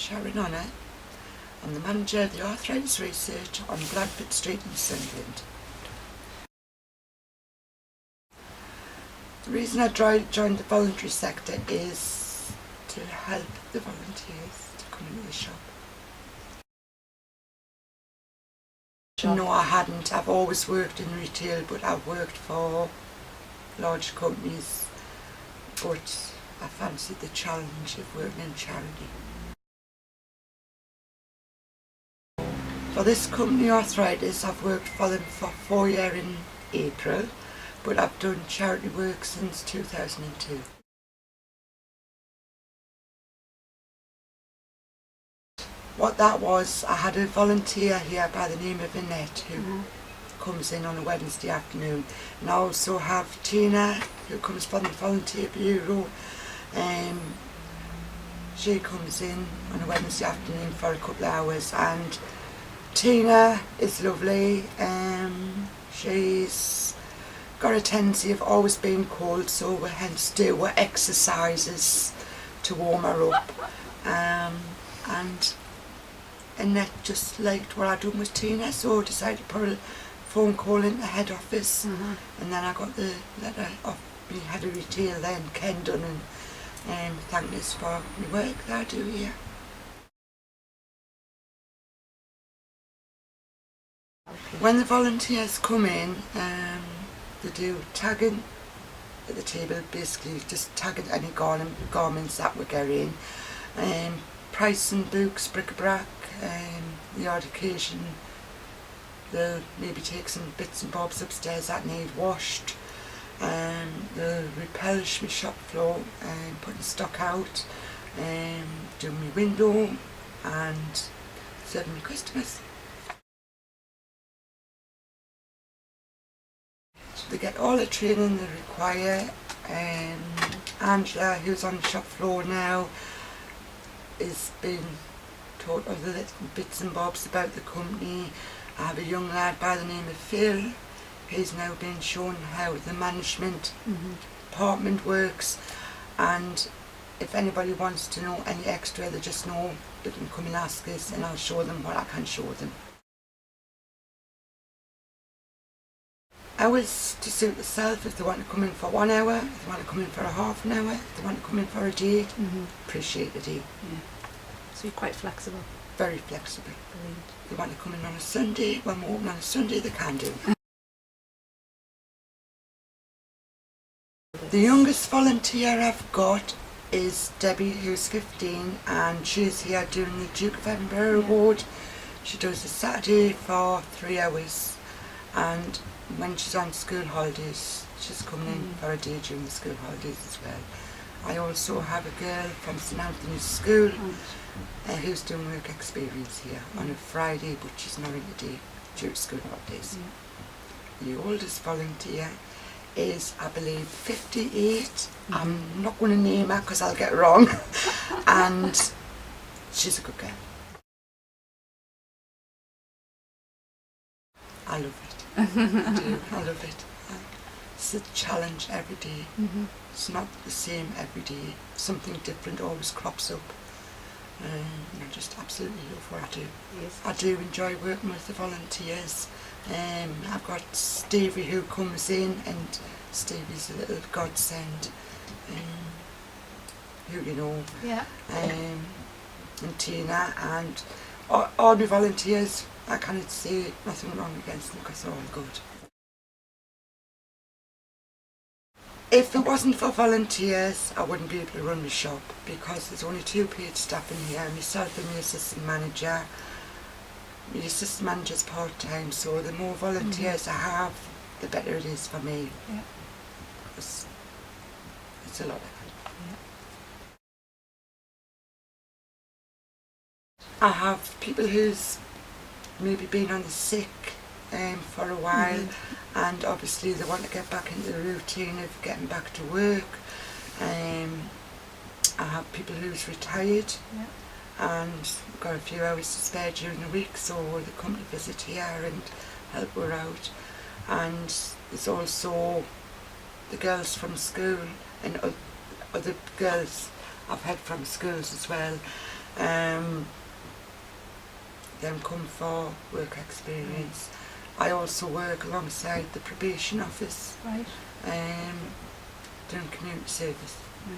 Sharon. I'm the manager of the Arthritis Research on Bradford Street in Sunderland. The reason I joined the voluntary sector is to help the volunteers to come into the shop. No, I hadn't. I've always worked in retail, but I've worked for large companies, but I fancied the challenge of working in charity. For this company, Arthritis, I've worked for them for 4 years in April, but I've done charity work since 2002. What that was, I had a volunteer here by the name of Annette who comes in on a Wednesday afternoon, and I also have Tina who comes from the volunteer bureau. She comes in on a Wednesday afternoon for a couple of hours, and Tina is lovely. She's got a tendency of always being cold, so we hence do exercises to warm her up. And Annette just liked what I'd done with Tina, so I decided to put a phone call into head office, and then I got the letter off the head of retail then, Ken Dunn, and thanked us for the work that I do here. When the volunteers come in, they do tagging at the table, basically just tagging any garments that we're getting, pricing books, bric-a-brac, the odd occasion they'll maybe take some bits and bobs upstairs that need washed, they'll replenish my shop floor, putting stock out, doing my window and serving my customers. They get all the training they require. Angela, who's on the shop floor now, is being taught all the little bits and bobs about the company. I have a young lad by the name of Phil. He's now being shown how the management department works, and if anybody wants to know any extra, they just know they can come and ask us, and I'll show them what I can show them. Hours to suit themselves. If they want to come in for 1 hour, if they want to come in for a half an hour, if they want to come in for a day, appreciate the day. Yeah. So you're quite flexible? Very flexible. Brilliant. If they want to come in on a Sunday, when we're open on a Sunday, they can do. The youngest volunteer I've got is Debbie, who's 15, and she's here doing the Duke of Edinburgh Award. She does a Saturday for 3 hours, and when she's on school holidays, she's coming in for a day during the school holidays as well. I also have a girl from St Anthony's School who's doing work experience here on a Friday, but she's not in the day due to school holidays. The oldest volunteer is, I believe, 58. I'm not going to name her because I'll get it wrong. And she's a good girl. I love it. I do. I love it. It's a challenge every day. It's not the same every day. Something different always crops up. And I just absolutely love what I do. Yes. I do enjoy working with the volunteers. I've got Stevie who comes in, and Stevie's a little godsend. Who you know. Yeah. And Tina and all my volunteers. I cannot say nothing wrong against them because they're all good. If it wasn't for volunteers, I wouldn't be able to run the shop, because there's only 2 paid staff in here, myself and my assistant manager. My assistant manager's part-time, so the more volunteers I have, the better it is for me. Yeah. It's a lot of fun. Yeah. I have people who's maybe been on the sick for a while, and obviously they want to get back into the routine of getting back to work. I have people who's retired and got a few hours to spare during the week, so they come to visit here and help her out. And there's also the girls from school and other girls I've had from schools as well. Them come for work experience. I also work alongside the probation office, Right. doing community service. Right.